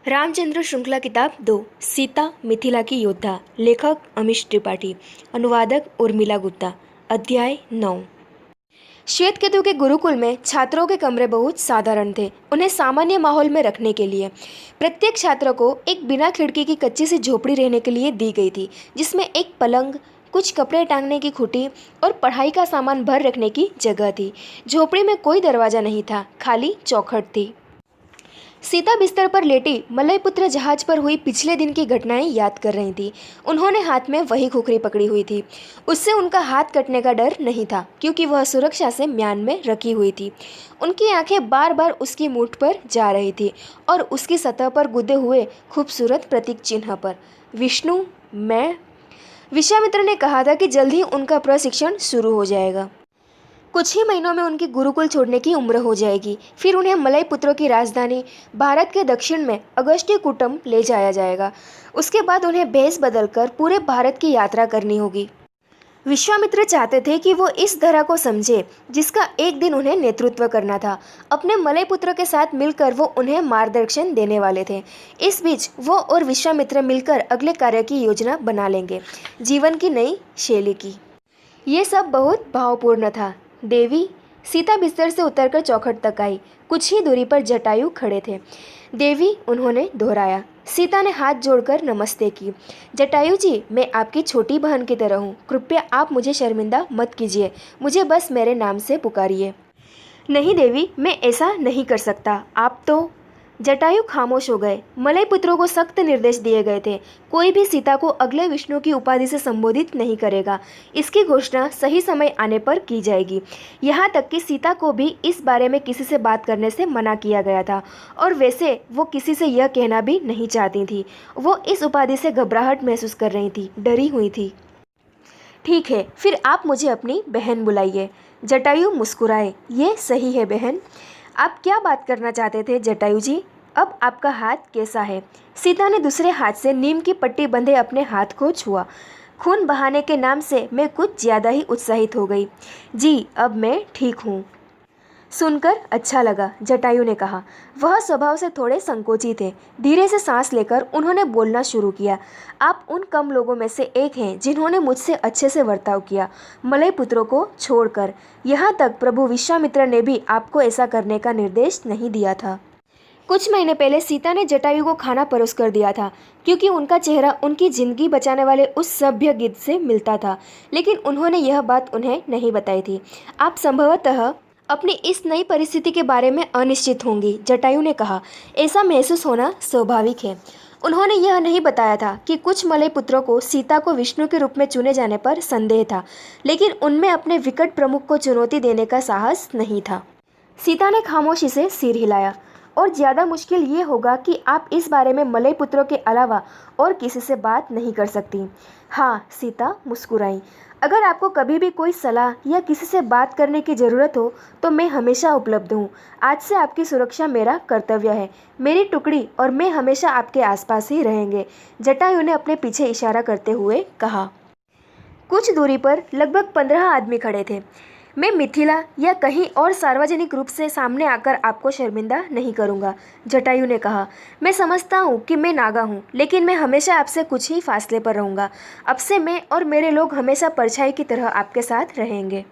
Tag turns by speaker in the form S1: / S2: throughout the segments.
S1: रामचंद्र श्रृंखला किताब 2 सीता मिथिला की योद्धा। लेखक अमीश त्रिपाठी। अनुवादक उर्मिला गुप्ता। अध्याय 9। श्वेत केतु के गुरुकुल में छात्रों के कमरे बहुत साधारण थे। उन्हें सामान्य माहौल में रखने के लिए प्रत्येक छात्र को एक बिना खिड़की की कच्ची सी झोपड़ी रहने के लिए दी गई थी, जिसमें एक पलंग, कुछ कपड़े टांगने की खुटी और पढ़ाई का सामान भर रखने की जगह थी। झोपड़ी में कोई दरवाजा नहीं था, खाली चौखट थी। सीता बिस्तर पर लेटी मलयपुत्र जहाज पर हुई पिछले दिन की घटनाएं याद कर रही थी। उन्होंने हाथ में वही खुखरी पकड़ी हुई थी। उससे उनका हाथ कटने का डर नहीं था, क्योंकि वह सुरक्षा से म्यान में रखी हुई थी। उनकी आंखें बार बार उसकी मूठ पर जा रही थी और उसकी सतह पर गुदे हुए खूबसूरत प्रतीक चिन्ह पर। विष्णु, मैं। विश्वामित्र ने कहा था कि जल्द ही उनका प्रशिक्षण शुरू हो जाएगा। कुछ ही महीनों में उनकी गुरुकुल छोड़ने की उम्र हो जाएगी। फिर उन्हें मलय पुत्रों की राजधानी भारत के दक्षिण में अगस्त्यकूटम ले जाया जाएगा। उसके बाद उन्हें भेष बदलकर पूरे भारत की यात्रा करनी होगी। विश्वामित्र चाहते थे कि वो इस धरा को समझे जिसका एक दिन उन्हें नेतृत्व करना था। अपने मलय पुत्र के साथ मिलकर वो उन्हें मार्गदर्शन देने वाले थे। इस बीच वो और विश्वामित्र मिलकर अगले कार्य की योजना बना लेंगे, जीवन की नई शैली की। ये सब बहुत भावपूर्ण था। देवी। सीता बिस्तर से उतरकर चौखट तक आई। कुछ ही दूरी पर जटायु खड़े थे। देवी, उन्होंने दोहराया। सीता ने हाथ जोड़कर नमस्ते की। जटायु जी, मैं आपकी छोटी बहन की तरह हूँ। कृपया आप मुझे शर्मिंदा मत कीजिए। मुझे बस मेरे नाम से पुकारिए। नहीं देवी, मैं ऐसा नहीं कर सकता। आप तो। जटायु खामोश हो गए। मलय पुत्रों को सख्त निर्देश दिए गए थे। कोई भी सीता को अगले विष्णु की उपाधि से संबोधित नहीं करेगा। इसकी घोषणा सही समय आने पर की जाएगी। यहाँ तक कि सीता को भी इस बारे में किसी से बात करने से मना किया गया था, और वैसे वो किसी से यह कहना भी नहीं चाहती थी। वो इस उपाधि से घबराहट महसूस कर रही थी, डरी हुई थी। ठीक है, फिर आप मुझे अपनी बहन बुलाइए। जटायु मुस्कुराए। ये सही है बहन। आप क्या बात करना चाहते थे जटायु जी? अब आपका हाथ कैसा है? सीता ने दूसरे हाथ से नीम की पट्टी बंधे अपने हाथ को छुआ। खून बहाने के नाम से मैं कुछ ज़्यादा ही उत्साहित हो गई। जी, अब मैं ठीक हूँ। सुनकर अच्छा लगा, जटायु ने कहा। वह स्वभाव से थोड़े संकोची थे। धीरे से सांस लेकर उन्होंने बोलना शुरू किया। आप उन कम लोगों में से एक हैं जिन्होंने मुझसे अच्छे से बर्ताव किया, मलय पुत्रों को छोड़कर। यहाँ तक प्रभु विश्वामित्र ने भी आपको ऐसा करने का निर्देश नहीं दिया था। कुछ महीने पहले सीता ने जटायु को खाना परोस कर दिया था, क्योंकि उनका चेहरा उनकी जिंदगी बचाने वाले उस सभ्य गिद्ध से मिलता था। लेकिन उन्होंने यह बात उन्हें नहीं बताई थी। आप संभवतः अपनी इस नई परिस्थिति के बारे में अनिश्चित होंगी, जटायु ने कहा। ऐसा महसूस होना स्वाभाविक है। उन्होंने यह नहीं बताया था कि कुछ मलय पुत्रों को सीता को विष्णु के रूप में चुने जाने पर संदेह था, लेकिन उनमें अपने विकट प्रमुख को चुनौती देने का साहस नहीं था। सीता ने खामोशी से सिर हिलाया। और ज़्यादा मुश्किल ये होगा कि आप इस बारे में मलय पुत्रों के अलावा और किसी से बात नहीं कर सकती। हाँ, सीता मुस्कुराई। अगर आपको कभी भी कोई सलाह या किसी से बात करने की ज़रूरत हो तो मैं हमेशा उपलब्ध हूँ। आज से आपकी सुरक्षा मेरा कर्तव्य है। मेरी टुकड़ी और मैं हमेशा आपके आसपास ही रहेंगे, जटायु ने अपने पीछे इशारा करते हुए कहा। कुछ दूरी पर लगभग 15 आदमी खड़े थे। मैं मिथिला या कहीं और सार्वजनिक रूप से सामने आकर आपको शर्मिंदा नहीं करूंगा, जटायु ने कहा। मैं समझता हूँ कि मैं नागा हूँ, लेकिन मैं हमेशा आपसे कुछ ही फासले पर रहूँगा। अब से मैं और मेरे लोग हमेशा परछाई की तरह आपके साथ रहेंगे।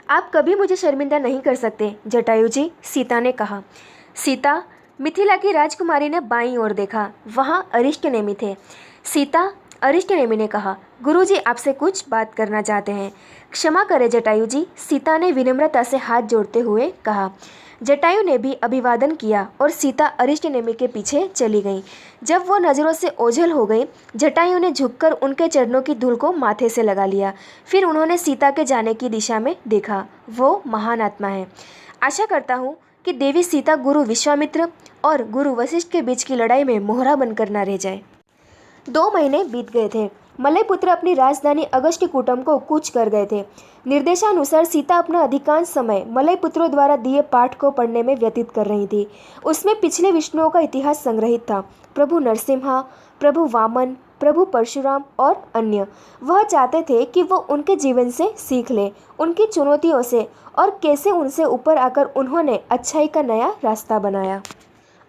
S1: आप कभी मुझे शर्मिंदा नहीं कर सकते जटायु जी, सीता ने कहा। सीता। मिथिला की राजकुमारी ने बाईं ओर देखा। वहाँ अरिष्टनेमि थे। सीता। अरिष्टनेमि ने कहा। गुरुजी आपसे कुछ बात करना चाहते हैं। क्षमा करें जटायु जी, सीता ने विनम्रता से हाथ जोड़ते हुए कहा। जटायु ने भी अभिवादन किया और सीता अरिष्टनेमि के पीछे चली गई। जब वो नज़रों से ओझल हो गई, जटायु ने झुककर उनके चरणों की धूल को माथे से लगा लिया। फिर उन्होंने सीता के जाने की दिशा में देखा। वो महान आत्मा है। आशा करता हूँ कि देवी सीता गुरु विश्वामित्र और गुरु वशिष्ठ के बीच की लड़ाई में मोहरा बनकर न रह जाए। 2 महीने बीत गए थे। मलय पुत्र अपनी राजधानी अगस्त्यकूटम को कूच कर गए थे। निर्देशानुसार सीता अपना अधिकांश समय मलय पुत्रों द्वारा दिए पाठ को पढ़ने में व्यतीत कर रही थी। उसमें पिछले विष्णुओं का इतिहास संग्रहित था, प्रभु नरसिम्हा, प्रभु वामन, प्रभु परशुराम और अन्य। वह चाहते थे कि वो उनके जीवन से सीख ले, उनकी चुनौतियों से, और कैसे उनसे ऊपर आकर उन्होंने अच्छाई का नया रास्ता बनाया।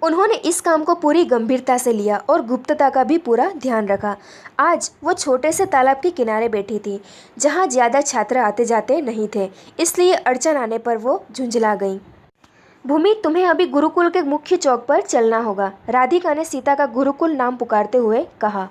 S1: उन्होंने इस काम को पूरी गंभीरता से लिया और गुप्तता का भी पूरा ध्यान रखा। आज वो छोटे से तालाब के किनारे बैठी थी, जहाँ ज़्यादा छात्र आते जाते नहीं थे, इसलिए अड़चन आने पर वो झुंझला गई। भूमि, तुम्हें अभी गुरुकुल के मुख्य चौक पर चलना होगा, राधिका ने सीता का गुरुकुल नाम पुकारते हुए कहा।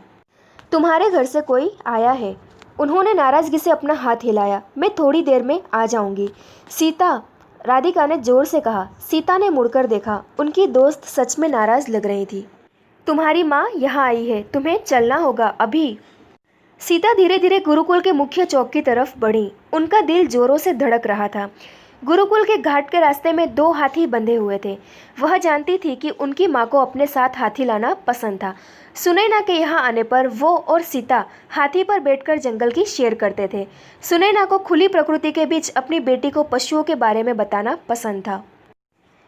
S1: तुम्हारे घर से कोई आया है? उन्होंने नाराजगी से अपना हाथ हिलाया। मैं थोड़ी देर में आ जाऊंगी। सीता, राधिका ने जोर से कहा। सीता ने मुड़कर देखा। उनकी दोस्त सच में नाराज लग रही थी। तुम्हारी माँ यहाँ आई है, तुम्हें चलना होगा अभी। सीता धीरे धीरे गुरुकुल के मुख्य चौक की तरफ बढ़ी। उनका दिल जोरों से धड़क रहा था। गुरुकुल के घाट के रास्ते में 2 हाथी बंधे हुए थे। वह जानती थी कि उनकी माँ को अपने साथ हाथी लाना पसंद था। सुनैना के यहाँ आने पर वो और सीता हाथी पर बैठकर जंगल की सैर करते थे। सुनैना को खुली प्रकृति के बीच अपनी बेटी को पशुओं के बारे में बताना पसंद था।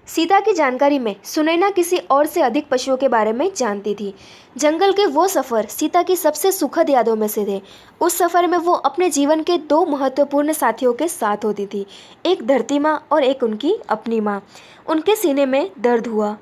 S1: सीता की जानकारी में सुनैना किसी और से अधिक पशुओं के बारे में जानती थी। जंगल के वो सफ़र सीता की सबसे सुखद यादों में से थे। उस सफ़र में वो अपने जीवन के 2 महत्वपूर्ण साथियों के साथ होती थी, एक धरती माँ और एक उनकी अपनी माँ। उनके सीने में दर्द हुआ।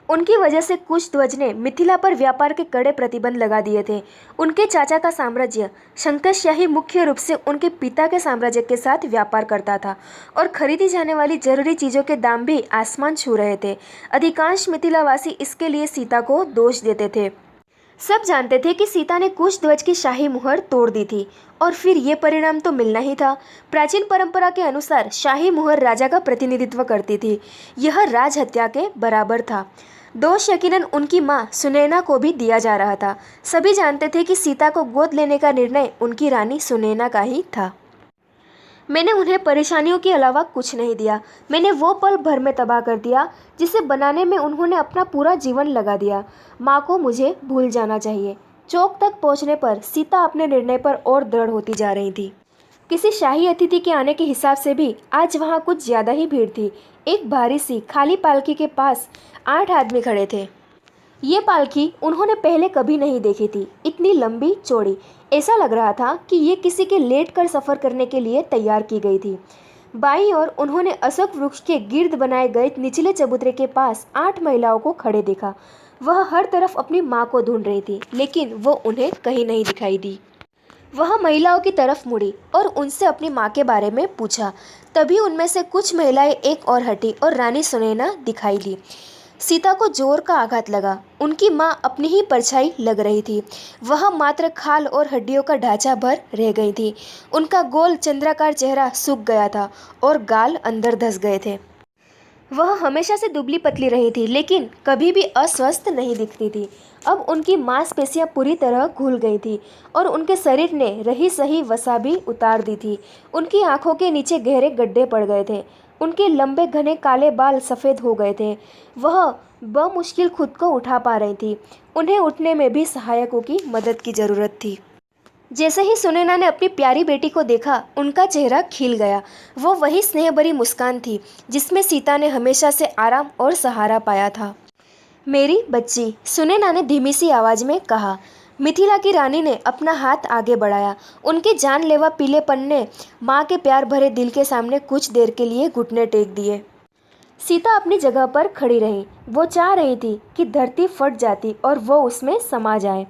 S1: उनकी वजह से कुशध्वज ने मिथिला पर व्यापार के कड़े प्रतिबंध लगा दिए थे। उनके चाचा का साम्राज्य शंकरशाही मुख्य रूप से उनके पिता के साम्राज्य के साथ व्यापार करता था और खरीदी जाने वाली जरूरी चीज़ों के दाम भी आसमान छू रहे थे। अधिकांश मिथिलावासी इसके लिए सीता को दोष देते थे। सब जानते थे कि सीता ने कुशध्वज की शाही मुहर तोड़ दी थी और फिर ये परिणाम तो मिलना ही था। प्राचीन परंपरा के अनुसार शाही मुहर राजा का प्रतिनिधित्व करती थी। यह राजहत्या के बराबर था। दोष यकीनन उनकी माँ सुनैना को भी दिया जा रहा था। सभी जानते थे कि सीता को गोद लेने का निर्णय उनकी रानी सुनैना का ही था। मैंने उन्हें परेशानियों के अलावा कुछ नहीं दिया। मैंने वो पल भर में तबाह कर दिया जिसे बनाने में उन्होंने अपना पूरा जीवन लगा दिया। माँ को मुझे भूल जाना चाहिए। चौक तक पहुँचने पर सीता अपने निर्णय पर और दृढ़ होती जा रही थी। किसी शाही अतिथि के आने के हिसाब से भी आज वहाँ कुछ ज़्यादा ही भीड़ थी। एक भारी सी खाली पालकी के पास 8 आदमी खड़े थे। ये पालकी उन्होंने पहले कभी नहीं देखी थी। इतनी लंबी चौड़ी, ऐसा लग रहा था कि ये किसी के लेट कर सफ़र करने के लिए तैयार की गई थी। बाईं ओर उन्होंने अशोक वृक्ष के गिर्द बनाए गए निचले चबूतरे के पास 8 महिलाओं को खड़े देखा। वह हर तरफ अपनी माँ को ढूंढ रही थी, लेकिन वो उन्हें कहीं नहीं दिखाई दी। वह महिलाओं की तरफ मुड़ी और उनसे अपनी माँ के बारे में पूछा। तभी उनमें से कुछ महिलाएं एक और हटी और रानी सुनैना दिखाई दी। सीता को जोर का आघात लगा। उनकी माँ अपनी ही परछाई लग रही थी। वह मात्र खाल और हड्डियों का ढांचा भर रह गई थी। उनका गोल चंद्राकार चेहरा सूख गया था और गाल अंदर धंस गए थे। वह हमेशा से दुबली पतली रही थी, लेकिन कभी भी अस्वस्थ नहीं दिखती थी। अब उनकी मांसपेशियां पूरी तरह घुल गई थी और उनके शरीर ने रही सही वसा भी उतार दी थी। उनकी आंखों के नीचे गहरे गड्ढे पड़ गए थे। उनके लंबे घने काले बाल सफ़ेद हो गए थे। वह बमुश्किल खुद को उठा पा रही थी। उन्हें उठने में भी सहायकों की मदद की ज़रूरत थी। जैसे ही सुनैना ने अपनी प्यारी बेटी को देखा, उनका चेहरा खिल गया। वो वही स्नेह भरी मुस्कान थी जिसमें सीता ने हमेशा से आराम और सहारा पाया था। मेरी बच्ची, सुनैना ने धीमी सी आवाज़ में कहा। मिथिला की रानी ने अपना हाथ आगे बढ़ाया। उनके जानलेवा पीलेपन ने माँ के प्यार भरे दिल के सामने कुछ देर के लिए घुटने टेक दिए। सीता अपनी जगह पर खड़ी रही। वो चाह रही थी कि धरती फट जाती और वो उसमें समा जाए।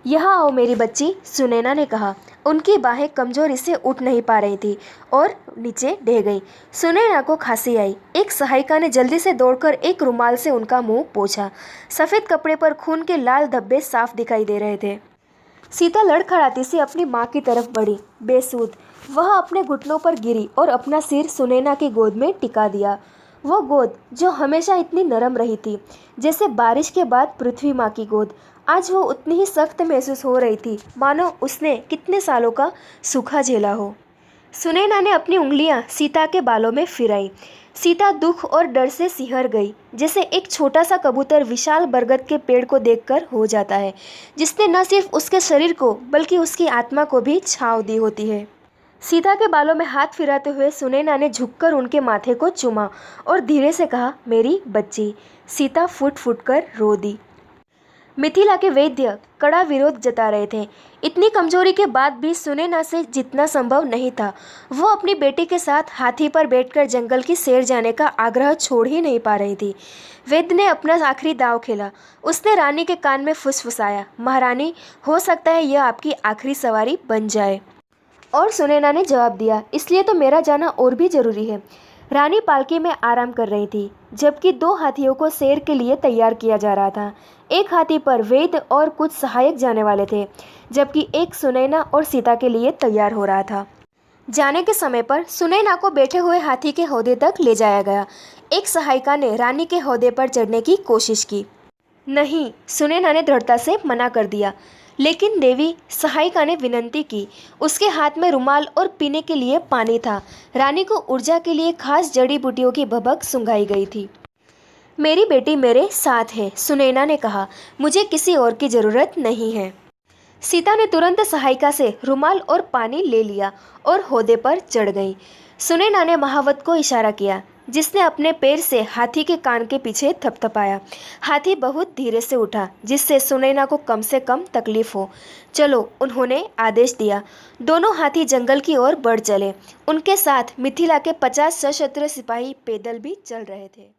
S1: यहाँ आओ मेरी बच्ची, सुनैना ने कहा। उनकी बाहें कमजोरी से उठ नहीं पा रही थी और नीचे ढह गई। सुनैना को खांसी आई। एक सहायिका ने जल्दी से दौड़कर एक रुमाल से उनका मुंह पोंछा। सफ़ेद कपड़े पर खून के लाल धब्बे साफ दिखाई दे रहे थे। सीता लड़खड़ाती से अपनी माँ की तरफ बढ़ी। बेसुध वह अपने घुटनों पर गिरी और अपना सिर सुनैना की गोद में टिका दिया। वो गोद जो हमेशा इतनी नरम रही थी, जैसे बारिश के बाद पृथ्वी माँ की गोद, आज वो उतनी ही सख्त महसूस हो रही थी मानो उसने कितने सालों का सूखा झेला हो। सुनैना ने अपनी उंगलियां सीता के बालों में फिराई। सीता दुख और डर से सिहर गई, जैसे एक छोटा सा कबूतर विशाल बरगद के पेड़ को देखकर हो जाता है, जिसने न सिर्फ उसके शरीर को बल्कि उसकी आत्मा को भी छांव दी होती है। सीता के बालों में हाथ फिराते हुए सुनैना ने झुककर उनके माथे को चूमा और धीरे से कहा, मेरी बच्ची। सीता फुट फुट कर रो दी। मिथिला के वैद्य कड़ा विरोध जता रहे थे। इतनी कमजोरी के बाद भी सुनैना से जितना संभव नहीं था, वो अपनी बेटी के साथ हाथी पर बैठकर जंगल की सैर जाने का आग्रह छोड़ ही नहीं पा रही थी। वैद्य ने अपना आखिरी दांव खेला। उसने रानी के कान में फुसफुसाया, महारानी, हो सकता है यह आपकी आखिरी सवारी बन जाए। और सुनैना ने जवाब दिया, इसलिए तो मेरा जाना और भी जरूरी है। रानी पालकी में आराम कर रही थी, जबकि 2 हाथियों को सैर के लिए तैयार किया जा रहा था। एक हाथी पर वैद्य और कुछ सहायक जाने वाले थे, जबकि एक सुनैना और सीता के लिए तैयार हो रहा था। जाने के समय पर सुनैना को बैठे हुए हाथी के हौदे तक ले जाया गया। एक सहायिका ने रानी के हौदे पर चढ़ने की कोशिश की। नहीं, सुनैना ने दृढ़ता से मना कर दिया। लेकिन देवी, सहायिका ने विनती की। उसके हाथ में रुमाल और पीने के लिए पानी था। रानी को ऊर्जा के लिए खास जड़ी बूटियों की भभक सुंघाई गई थी। मेरी बेटी मेरे साथ है, सुनैना ने कहा, मुझे किसी और की जरूरत नहीं है। सीता ने तुरंत सहायिका से रुमाल और पानी ले लिया और हौदे पर चढ़ गई। सुनैना ने महावत को इशारा किया, जिसने अपने पैर से हाथी के कान के पीछे थपथपाया। हाथी बहुत धीरे से उठा, जिससे सुनैना को कम से कम तकलीफ हो। चलो, उन्होंने आदेश दिया। दोनों हाथी जंगल की ओर बढ़ चले। उनके साथ मिथिला के 50 सशस्त्र सिपाही पैदल भी चल रहे थे।